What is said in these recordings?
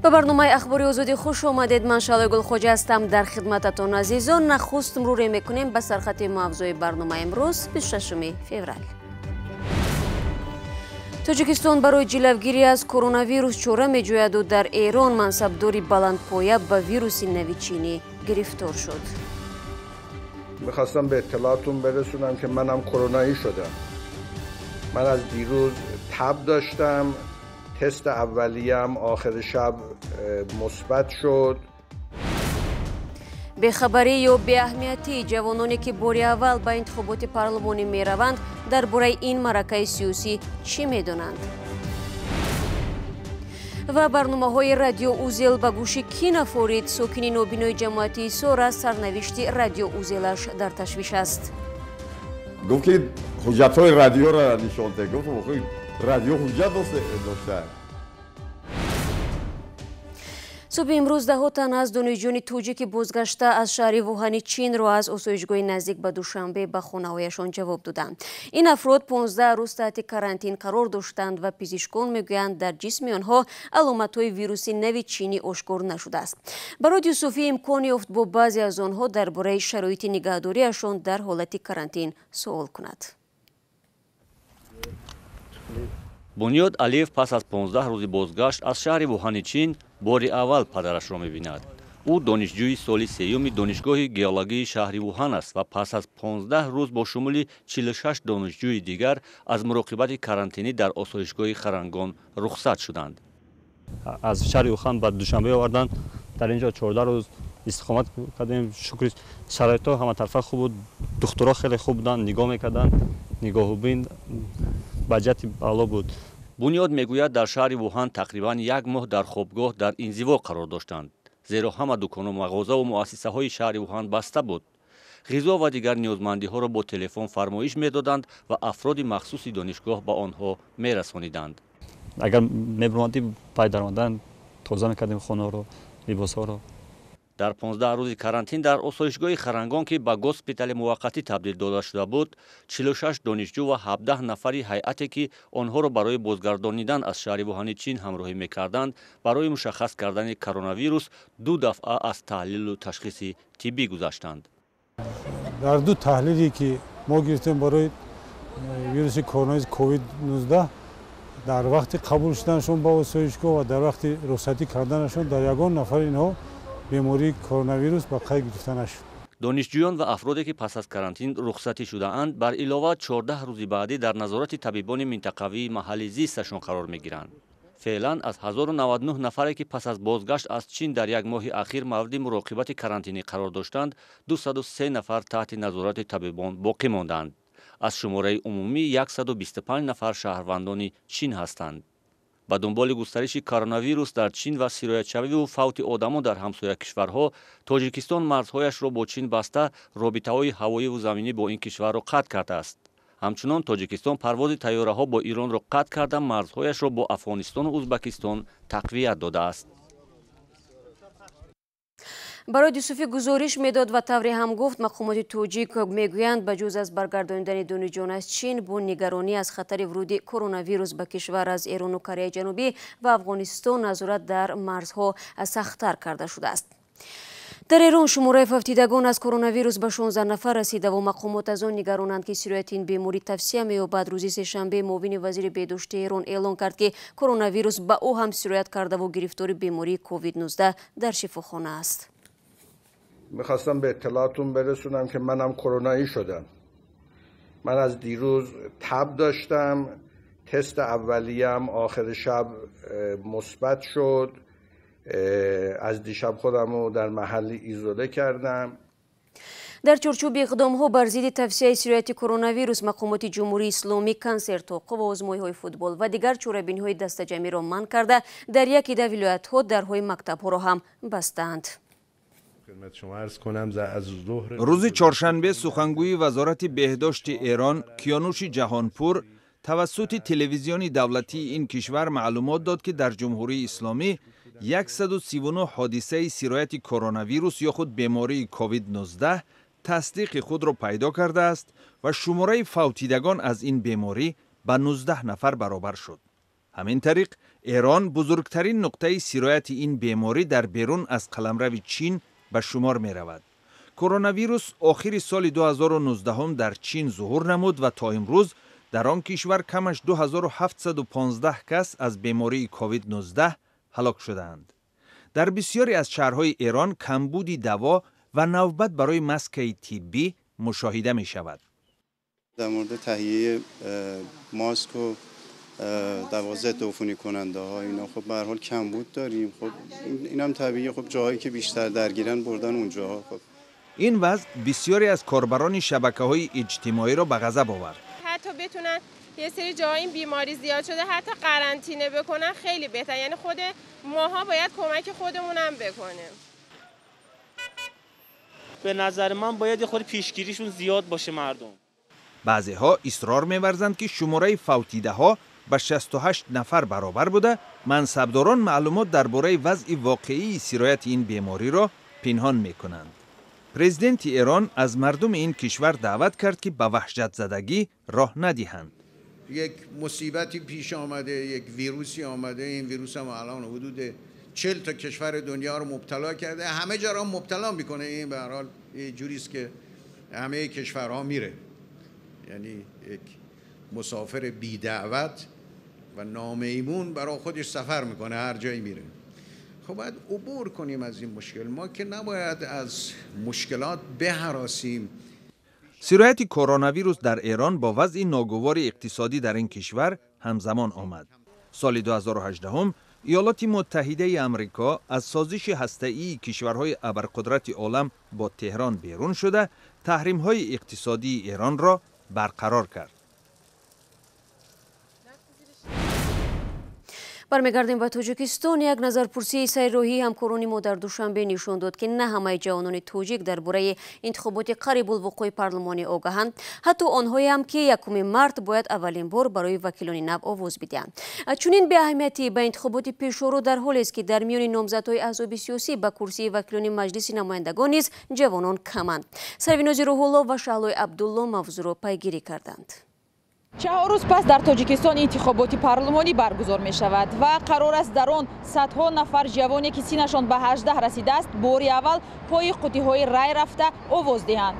ба барномаи ахбори озодӣ хуш омадед. Ман Шалои Гулхоҷа ҳастам. Дар хидмататон азизон, нахуст мурӯре мекунем ба сархати мавзӯи барномаи имрӯз 26 феврал. Тоҷикистон барои ҷилавгирӣ аз коронавирус чора меҷӯяду дар Эрон мансабдори баландпоя ба вируси нави чинӣ гирифтор шуд. میخواستم به اطلاعتون برسونم که منم کرونایی شدم. من از دیروز تب داشتم. تست اولیه‌ام آخر شب مثبت شد. бехабарӣ ё беаҳамиятии ҷавононе ки бори аввал ба интихоботи парлумонӣ мераванд дар бораи ин маъракаи сиёсӣ чӣ медонанд? ва барномаҳои радиоузел ба гӯши кӣ нафорид? сокини нобинои ҷамоати исор аз сарнавишти радиоузелаш дар ташвиш аст. гуфт ки ҳуҷҷатҳои радиоро нишон дед. гуфт радио ҳуҷҷат дошта. субҳи имрӯз даҳо тан аз донишҷӯёни тоҷики бозгашта аз шаҳри вуҳани чинро аз осоишгоҳи наздик ба душанбе ба хонаҳояшон ҷавоб доданд. ин афрод 15 рӯз таҳти карантин қарор доштанд ва пизишкон мегӯянд дар ҷисми онҳо аломатҳои вируси нави чинӣ ошкор нашудааст. ба радиои суфӣ имкон ёфт бо баъзе аз онҳо дар бораи шароити нигаҳдориашон дар ҳолати карантин суол кунад. бунёд алиев пас аз 15 рӯзи бозгашт аз шаҳри вуҳани чин бори аввал падарашро мебинад. ӯ донишҷӯи соли сеюми донишгоҳи геологии шаҳри вуҳан аст ва пас аз 15 рӯз бо шумули 46 донишҷӯи дигар аз муроқибати карантинӣ дар осоишгоҳи харангон рухсат шуданд. аз шаҳри вуҳан ба душанбе оварданд. дар инҷо 14 рӯз истиқомат кардем. шукри шароитҳо ҳаматарафа хуб буд. духтуро хеле хуб буданд, нигоҳ мекарданд. нигоҳубин ба ҷиҳати аъло буд. бунёд мегӯяд дар шаҳри вуҳан тақрибан як моҳ дар хобгоҳ дар инзиво қарор доштанд, зеро ҳама дукону мағозаву муассисаҳои шаҳри вуҳан баста буд. ғизо ва дигар ниёзмандиҳоро бо телефон фармоиш медоданд ва афроди махсуси донишгоҳ ба онҳо мерасониданд. агар мебуромадӣ пай даромадан тоза мекардем хонаро, либосҳоро. дар 15 рӯзи карантин дар осоишгоҳи харангон ки ба госпитали муваққатӣ табдил дода шуда буд, 46 донишҷӯ ва 17 нафари ҳайате ки онҳоро барои бозгардонидан аз шаҳри вуҳани чин ҳамроҳӣ мекарданд, барои мушаххас кардани коронавирус 2 дафъа аз таҳлилу ташхиси тиббӣ гузаштанд. дар ду таҳлиле ки мо гирифтем барои вируси коронавирус COVID-19 дар вақти қабул шуданашон ба осоишгоҳ ва дар вақти рухсатӣ карданашон дар ягон нафари инҳо бемории коронавирус ба қайд гирифта нашуд. донишҷӯён ва афроде ки пас аз карантин рухсатӣ шудаанд, бар илова 14 рӯзи баъдӣ дар назорати табибони минтақавии маҳалли зисташон қарор мегиранд. феълан аз 1099 нафаре ки пас аз бозгашт аз чин дар як моҳи ахир мавриди муроқибати карантинӣ қарор доштанд, 203 нафар таҳти назорати табибон боқӣ монданд. аз шумораи умумӣ 125 нафар шаҳрвандони чин ҳастанд. ба дунболи густариши коронавирус дар чин ва сироятшавиву фавти одамон дар ҳамсоя кишварҳо, Тоҷикистон марзҳояшро бо чин баста, робитаҳои ҳавоиву заминӣ бо ин кишварро қатъ кардааст. ҳамчунон Тоҷикистон парвози тайёраҳо бо Иронро қатъ карда, марзҳояшро бо Афғонистону Узбекистон тақвият додааст. барои дисуфӣ гузориш медод ва тавре ҳам гуфт. мақомоти тоҷик мегӯянд ба ҷуз аз баргардонидани донишҷӯён аз чин бо нигаронӣ аз хатари вуруди коронавирус ба кишвар аз Эрону Кореяи ҷанубӣ ва Афғонистон назорат дар марзҳо сахттар карда шудааст. дар Эрон шумораи фавтидагон аз коронавирус ба 16 нафар расидаву мақомот аз он нигаронанд ки сирояти ин беморӣ тавсия меёбад. рӯзи сешанбе муовини вазири беҳдошти Эрон эълон кард ки коронавирус ба ӯ ҳам сироят кардаву гирифтори бемории COVID-19 дар шифохона аст. میخواستم به اطلاعتون برسونم که منم کرونایی شدم. من از دیروز تب داشتم. تست اولیه‌ام آخر شب مثبت شد. از دیشب خودم رو در محلی ایزوله کردم. дар чорчӯби иқдомҳо бар зидди тавсияи сирояти коронавирус, мақомоти ҷумҳурии исломӣ консертҳо, қувозмоиҳои футбол ва дигар чорабиниҳои дастаҷамиро манъ карда, дар яке да вилоятҳо дарҳои мактабҳоро ҳам бастаанд. рӯзи чоршанбе сухангӯи вазорати беҳдошти Эрон Киёнуши ҷаҳонпур тавассути телевизиони давлатии ин кишвар маълумот дод ки дар ҷумҳурии исломӣ 139 ҳодисаи сирояти коронавирус ё худ бемории COVID-19 тасдиқи худро пайдо кардааст ва шумораи фавтидагон аз ин беморӣ ба 19 нафар баробар шуд. ҳамин тариқ эрон бузургтарин нуқтаи сирояти ин беморӣ дар берун аз қаламрави чин ба шумор меравад. коронавирус охири соли 2019 дар чин зуҳур намуд ва то имрӯз дар он кишвар камаш 2715 кас аз бемории ковид-19 ҳалок шудаанд. дар бисёре аз шаҳрҳои эрон камбуди даво ва навбат барои маскаи тиббӣ мушоҳида мешавад. در مورد تهیه ماسک و در ضد عفونی کننده ها اینا خب به هر حال کمبود داریم. خب اینم طبیعیه، خب جاهایی که بیشتر درگیرن بردن اونجاها. خب این وضع بسیاری از کاربران شبکه‌های اجتماعی را به غضب آورد. حتی بتونن یه سری جاهای این بیماری زیاد شده حتی قرنطینه بکنن خیلی بهتر، یعنی خود ماها باید کمک خودمون هم بکنیم. به نظر من باید خود پیشگیریشون زیاد باشه مردم. بعضی ها اصرار می‌ورزند که شماره فوتیده ها به 68 نفر برابر بوده. منصبداران معلومات درباره وضع واقعی سرایت این بیماری را پنهان می‌کنند. پرزیدنت ایران از مردم این کشور دعوت کرد که به وحشت زدگی راه ندهند. یک مصیبتی پیش آمده، یک ویروسی آمده، این ویروس هم الان حدود 40 تا کشور دنیا رو مبتلا کرده، همه جا را مبتلا میکنه. این به هر حال یه جوری است که همه کشورها میره، یعنی یک مسافر بی دعوت و نامیمون برای خودش سفر میکنه، هر جایی میره. خب باید عبور کنیم از این مشکل، ما که نباید از مشکلات بهراسیم. سرایت کرونا در ایران با وضع ناگوار اقتصادی در این کشور همزمان آمد. سال 2018 ایالات متحده آمریکا از سازش هسته‌ای کشورهای ابرقدرت عالم با تهران بیرون شده، تحریم‌های اقتصادی ایران را برقرار کرد. برمیگردیم به تاجیکستان. یک نظرپرسی سیررویی همکاران ما در دوشنبه نشان داد که نه همه جوانان تاجیک درباره انتخابات قریب الوقوع پارلمانی آگاهند. حتی آنهایی هم که 1 مارت باید اولین بار برای وکیلان ناب آواز بدهند. چنین به اهمیتی به انتخابات پیشرو در حالی است که در میان نامزدهای احزاب سیاسی به کرسی وکیلان مجلس نمایندگان نیز جوانان کمند. سرویناز روح‌الله و شهلای عبدالله موضوع را پیگیری کردند. 4 روز پس در تاجیکستان انتخابات پارلمانی برگزار می شود و قرار است در آن صدها نفر جوانی که سنشان به 18 رسیده است باری اول پای قوطی های رای رفته آواز دهند.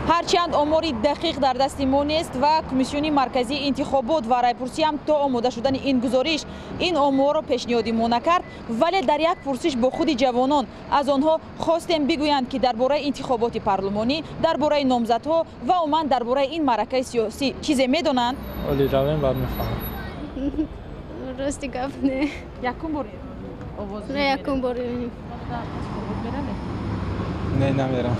هرچند آماری دقیق در دست ما نیست و کمیسیون مرکزی انتخابات و رایپرسی هم تا آماده شدن این گزارش این آمار را پیشنهاد ما نکرد، ولی در یک پرسش با خود جوانان از آنها خواستیم بگویند که درباره انتخابات پارلمانی، درباره نامزدها و عموما درباره این معرکه سیاسی چیزی میدونند. ولی رویم و میفهمم. راستی گپ نه. یکم بار آواز نه یکم بار نه نمیرم.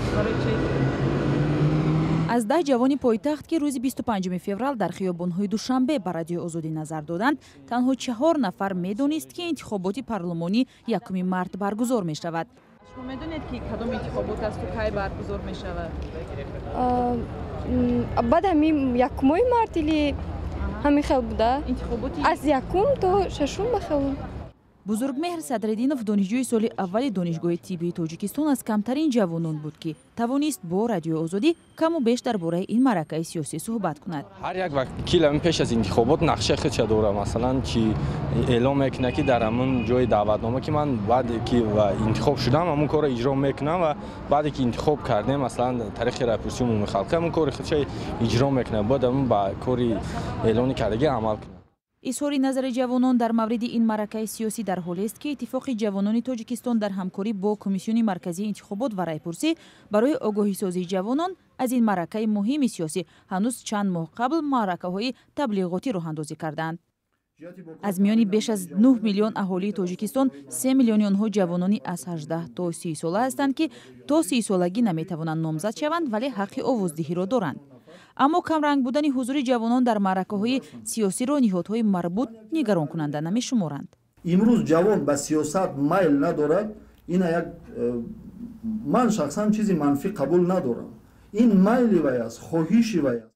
از 10 جوانی پایتخت که روز 25 فوریه در خیابان‌های دوشنبه به رادیو آزادی نظر دادند، تنها 4 نفر می‌دانست که انتخابات پارلمانی 1 مارت برگزار می‌شود. شما می‌دونید که کدام انتخابات است و کی برگزار می‌شود؟ بعد همین 1 مارت همین خیلی بوده. انتخاباتی از 1 تا 6 بخوام. بزرگمهر صدرالدینов دانشجوی سال اول دانشگاه طبی تاجیکستان از کمترین جوانان بود که توانست با رادیو آزادی کم و بیش درباره این معرکه سیاسی صحبت کند. هر یک وکیل پیش از انتخابات نقشه خودش داره، مثلا چی اعلام میکنه که در همون جای دعوتنامه که من بعد که انتخاب شدم همون کار اجرا میکنم و بعد که انتخاب کردم مثلا طریق رایپرسی عمومی خلق همون کار خودش اجرا میکنه، بعد همون با کاری اعلام کردگی عمل کنه. اظهار نظر جوانان در مورد این معرکه سیاسی در حالی است که اتفاق جوانان تاجیکستان در همکاری با کمیسیون مرکزی انتخابات و رایپرسی برای آگاهی سازی جوانان از این معرکه مهم سیاسی هنوز چند ماه قبل معرکه‌های تبلیغاتی راه اندازی کردند. از میان بیش از 9 میلیون اهالی تاجیکستان 3 میلیون آنها جوانانی از 18 تا 30 ساله هستند که تا 30 سالگی نمیتوانند نامزد شوند ولی حق آوازدهی را دارند. اما کمرنگ بودن حضور جوانان در معرکه‌های سیاسی را نهادهای مربوط نگران کننده نمی‌شمارند. امروز جوان به سیاست میل ندارد، این یک من شخصا چیزی منفی قبول ندارم. این میل وی است، خواهش وی است.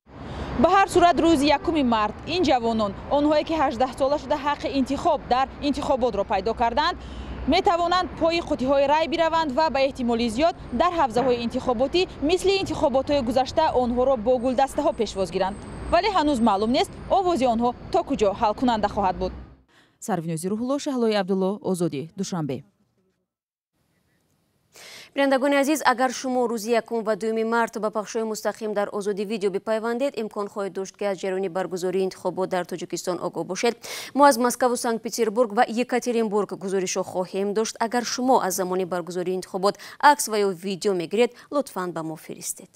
به هر صورت روز 1 مارت این جوانان، آنهایی که 18 ساله شده حق انتخاب در انتخابات را پیدا کردند، می توانند پای قوطی های رای بروند و به احتمال زیاد در حوزه های انتخاباتی مثل انتخابات های گذشته آنها را با گلدسته ها پیشواز گیرند، ولی هنوز معلوم نیست آواز آنها تا کجا حل کننده خواهد بود. Сарвинози Рӯҳулло, Шаҳлои Абдулло, Озодӣ, Душанбе. бинандагони азиз, агар шумо рӯзи 1 ва 2 март ба пахшҳои мустақим дар Ozodivideo бипайвандед, имкон хоҳед дошт ки аз ҷараёни баргузории интихобот дар Тоҷикистон огоҳ бошед. мо аз Москву, Санкт-Петербург ва Екатеринбург гузоришҳо хоҳем дошт. агар шумо аз замони баргузории интихобот акс ва ё видео мегиред, лутфан ба мо фиристед.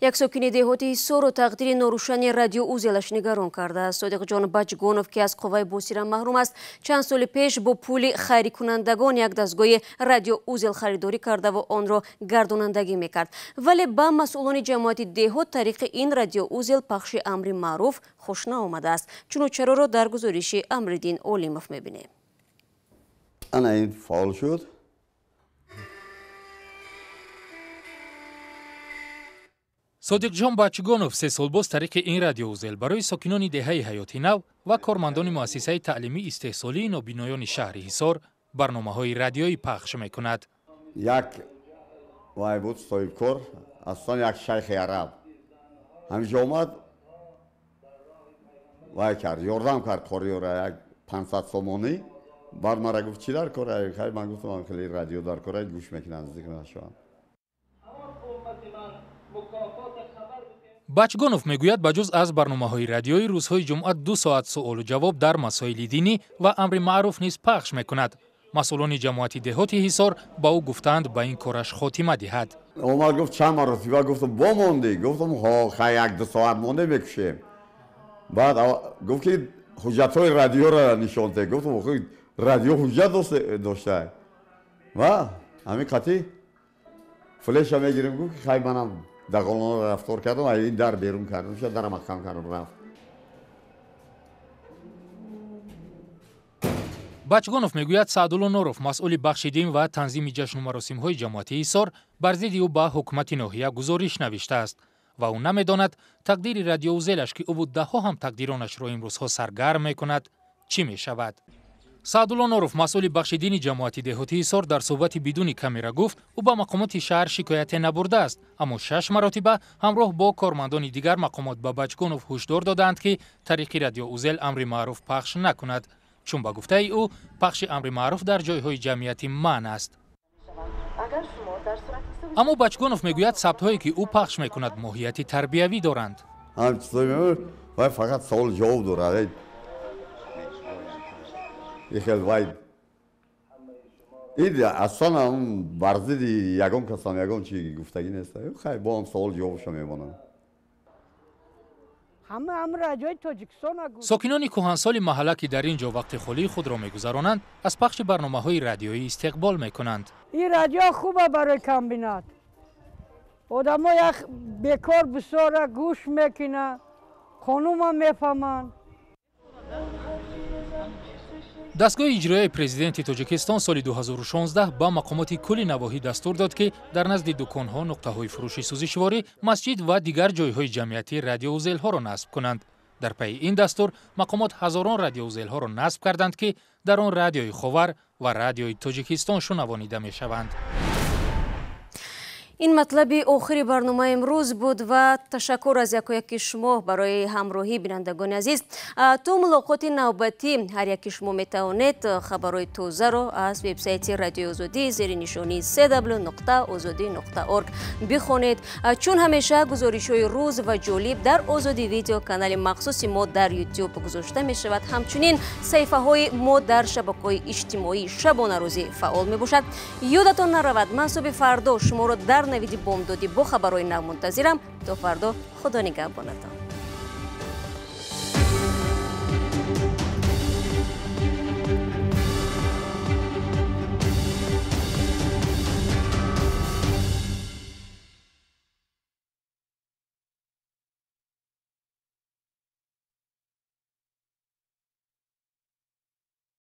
як сокини деҳоти ҳиссоро тақдири норӯшани радиоузелаш нигарон кардааст. Содиқҷон Бачгонов, ки аз қувваи босира маҳрум аст, чанд соли пеш бо пули хайрикунандагон як дастгоҳи радиоузел харидорӣ карда ва онро гардонандагӣ мекард. вале ба масъулони ҷамоати деҳот тариқи ин радиоузел пахши амри маъруф хуш наомадааст. чунӯчароро дар гузориши Амриддин Олимов мебинем. ана ин фаъол шуд. содиқҷон Бачгонов 3 сол боз тариқи ин радиоузел барои сокинони деҳаи ҳаёти нав ва кормандони муассисаи таълимии истеҳсолии нобиноёни шаҳри Ҳисор барномаҳои радиоӣ пахш мекунад. як вай буд соҳибкор, аслан як шайхи араб. ҳамиҷа омад вай кард, ёрдам кард кориёра як 500 сомонӣ. баъд мара гуфт чи дар кора? Хай ман гуфтам ман хеле радио дар кора, гӯш мекунам, наздик нашавам. Бачгонов мегӯяд ба ҷуз аз барномаҳои радиоӣ рӯзҳои ҷумъа 2 соат суолу ҷавоб дар масоили динӣ ва амри маъруф низ пахш мекунад. масъулони ҷамоати деҳоти Ҳисор ба ӯ гуфтанд ба ин кораш хотима диҳад. омад гуфт чанд маротиба, гуфтам бо монди, гуфтам ҳо хай 1-2 соат монда мекушем. баъд гуфт ки ҳуҷҷатҳои радиоро нишонте. гуфтам радио ҳуҷҷат дошта ва ҳамин қатӣ флеша мегирем. гуфт хай манам дағолона рафтор кардам, ин дар берун кардам, шуд дарам ахкам кардам рафт. Бачгонов мегӯяд Саъдулло Нуров, масъули бахши дин ва танзими ҷашну маросимҳои ҷамоати Ҳисор, бар зидди ӯ ба ҳукумати ноҳия гузориш навиштааст ва ӯ намедонад тақдири радиоузелаш, ки ӯ буд даҳҳо ҳам тақдиронашро имрӯзҳо саргарм мекунад, чӣ мешавад. Саъдулло Нуров, масъули бахши дини ҷамоати деҳоти Ҳисор, дар суҳбати бидуни камера гуфт ӯ ба мақомоти шаҳр шикояте набурдааст, аммо 6 маротиба ҳамроҳ бо кормандони дигар мақомот ба Бачгонов ҳушдор доданд, ки тариқи радиоузел амри маъруф пахш накунад, чун ба гуфтаи ӯ пахши амри маъруф дар ҷойҳои ҷамъиятӣ маън аст. аммо Бачгонов мегӯяд сабтҳое ки ӯ пахш мекунад моҳияти тарбиявӣ доранд. фақат савол ҷавоб дорад. ин аслан бар зидди ягон касам ягон чи гуфтагӣ нест. хай бо ҳам савол ҷавобшо мемонам. сокинони кӯҳансоли маҳалла, ки дар ин ҷо вақти холии худро мегузаронанд, аз пахши барномаҳои радиоӣ истиқбол мекунанд. ин радио хуба барои комбинат. одамо як бекор бисора гӯш мекуна, қонума мефаҳманд. дастгоҳи иҷроияи президенти Тоҷикистон соли 2016 ба мақомоти кулли навоҳӣ дастур дод, ки дар назди дуконҳо, нуқтаҳои фурӯши сӯзишворӣ, масҷид ва дигар ҷойҳои ҷамъиятӣ радиоузелҳоро насб кунанд. дар пайи ин дастур мақомот ҳазорон радиоузелҳоро насб карданд, ки дар он радиои Ховар ва радиои Тоҷикистон шунавонида мешаванд. ин матлаби охири барномаи имрӯз буд ва ташаккур аз якояки шумо барои ҳамроҳӣ. бинандагони азиз, то мулоқоти навбатӣ ҳар яки шумо метавонед хабарҳои тозаро аз вебсайти радиои Озодӣ зери нишонии www.ozodi.org бихонед. чун ҳамеша гузоришҳои рӯз ва ҷолиб дар Ozodivideo канали махсуси мо дар YouTube гузошта мешавад. ҳамчунин саҳифаҳои мо дар шабакаҳои иҷтимоӣ шабонарӯзӣ фаъол мебошад. ёдатон наравад, ман соби фардо шуморо дар навиди бомдодӣ бо хабарҳои нав мунтазирам. то фардо, худо нигаҳбонатон.